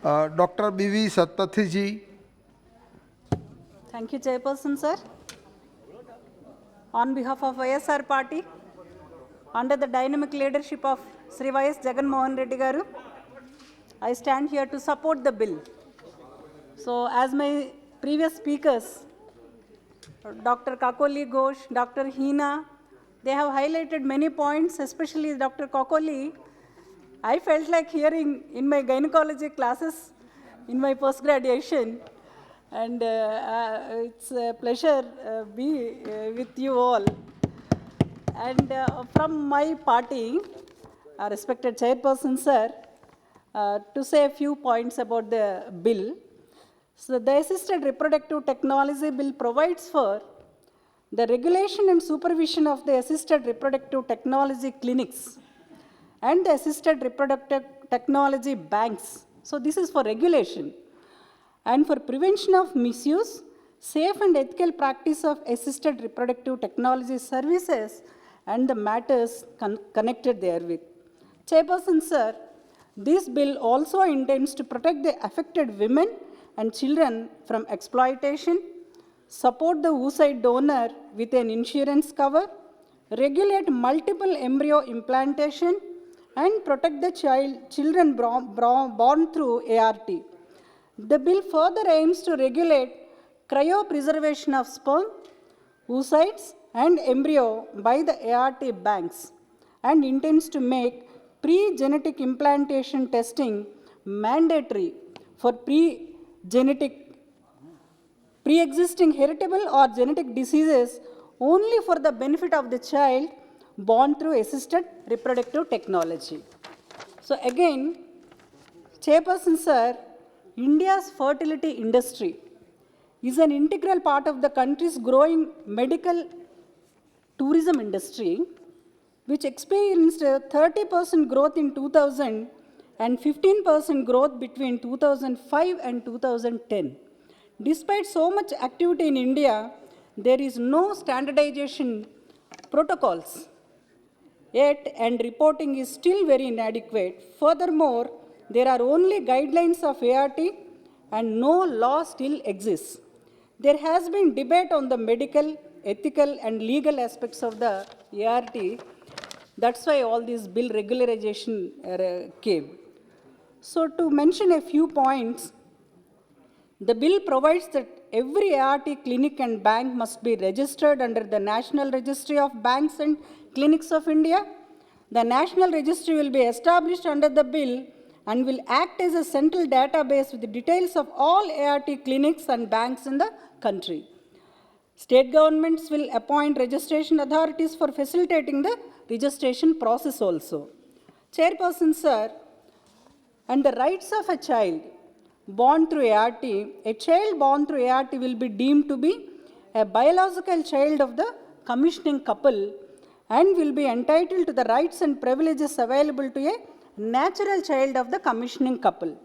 Dr. B.V. Sattapathy ji. Thank you, Chairperson, sir. On behalf of YSR Party, under the dynamic leadership of Sri Y.S. Jagan Mohan Reddy Garu, I stand here to support the bill. So, as my previous speakers, Dr. Kakoli Ghosh, Dr. Hina, they have highlighted many points, especially Dr. Kakoli. I felt like hearing in my gynecology classes in my post-graduation, and it's a pleasure be with you all. And from my party, respected Chairperson, sir, to say a few points about the bill. So the Assisted Reproductive Technology Bill provides for the regulation and supervision of the assisted reproductive technology clinics and the assisted reproductive technology banks. So this is for regulation. And for prevention of misuse, safe and ethical practice of assisted reproductive technology services and the matters connected therewith. Chairperson, sir, this bill also intends to protect the affected women and children from exploitation, support the oocyte donor with an insurance cover, regulate multiple embryo implantation, and protect the children born through ART. The bill further aims to regulate cryopreservation of sperm, oocytes, and embryo by the ART banks and intends to make pre-genetic implantation testing mandatory for pre-existing heritable or genetic diseases only for the benefit of the child born through assisted reproductive technology. So again, Chairperson, sir, India's fertility industry is an integral part of the country's growing medical tourism industry, which experienced a 30% growth in 2000 and 15% growth between 2005 and 2010. Despite so much activity in India, there is no standardization protocols yet, and reporting is still very inadequate. Furthermore, there are only guidelines of ART and no law still exists. There has been debate on the medical, ethical, and legal aspects of the ART. That's why all this bill regularization came. So to mention a few points, the bill provides that every ART clinic and bank must be registered under the National Registry of Banks and Clinics of India. The National Registry will be established under the bill and will act as a central database with the details of all ART clinics and banks in the country. State governments will appoint registration authorities for facilitating the registration process also. Chairperson, sir, and the rights of a child born through ART, a child born through ART will be deemed to be a biological child of the commissioning couple and will be entitled to the rights and privileges available to a natural child of the commissioning couple.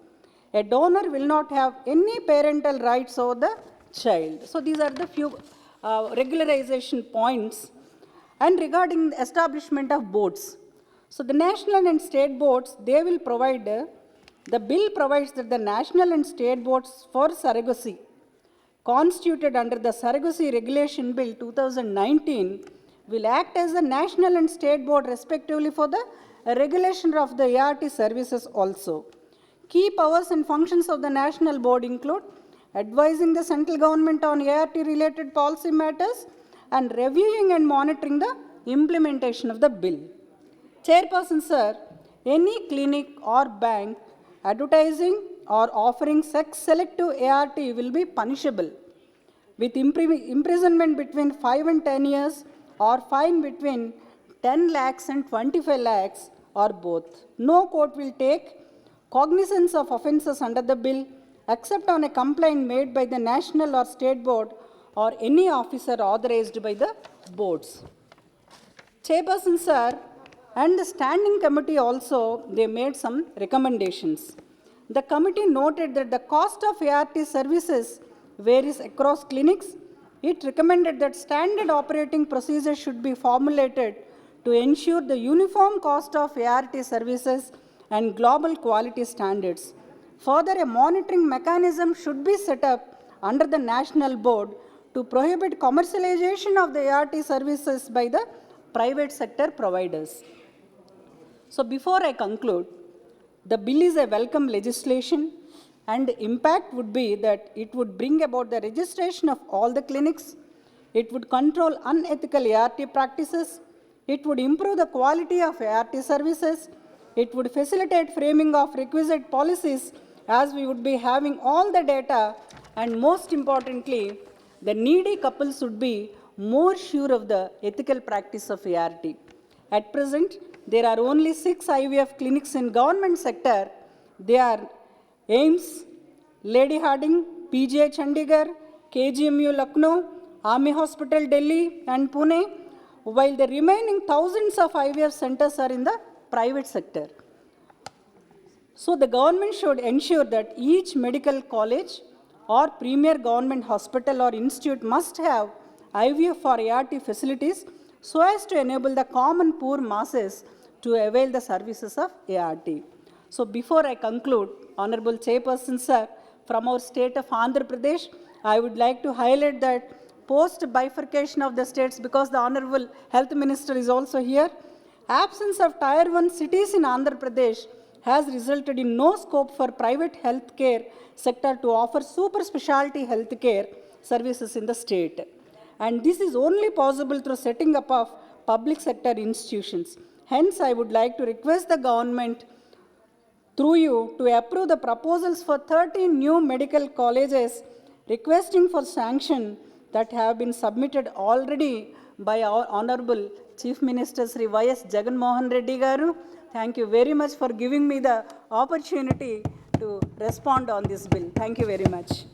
A donor will not have any parental rights over the child. So these are the few regularization points. And regarding the establishment of boards. So the national and state boards, they will provide, the bill provides that the national and state boards for surrogacy, constituted under the Surrogacy Regulation Bill 2019, will act as a national and state board respectively for the regulation of the ART services also. Key powers and functions of the national board include advising the central government on ART-related policy matters and reviewing and monitoring the implementation of the bill. Chairperson, sir, any clinic or bank advertising or offering sex-selective ART will be punishable with imprisonment between 5 and 10 years or fine between 10 lakhs and 25 lakhs or both. No court will take cognizance of offences under the bill except on a complaint made by the national or state board or any officer authorized by the boards. Chairperson, sir, and the standing committee also, they made some recommendations. The committee noted that the cost of ART services varies across clinics. It recommended that standard operating procedures should be formulated to ensure the uniform cost of ART services and global quality standards. Further, a monitoring mechanism should be set up under the national board to prohibit commercialization of the ART services by the private sector providers. So before I conclude, the bill is a welcome legislation, and the impact would be that it would bring about the registration of all the clinics, it would control unethical ART practices, it would improve the quality of ART services, it would facilitate framing of requisite policies as we would be having all the data, and most importantly, the needy couples would be more sure of the ethical practice of ART. At present, there are only 6 IVF clinics in government sector. They are AIMS, Lady Harding, PGI Chandigarh, KGMU Lucknow, Army Hospital Delhi and Pune, while the remaining thousands of IVF centers are in the private sector. So the government should ensure that each medical college or premier government hospital or institute must have IVF or ART facilities so as to enable the common poor masses to avail the services of ART. So before I conclude, Honorable Chairperson Sir, from our state of Andhra Pradesh, I would like to highlight that post-bifurcation of the states, because the Honorable Health Minister is also here, absence of Tier 1 cities in Andhra Pradesh has resulted in no scope for private healthcare sector to offer super specialty healthcare services in the state. And this is only possible through setting up of public sector institutions. Hence, I would like to request the government through you to approve the proposals for 13 new medical colleges requesting for sanction that have been submitted already by our Honorable Chief Minister Sri Y.S. Jagan Mohan Reddy Garu. Thank you very much for giving me the opportunity to respond on this bill. Thank you very much.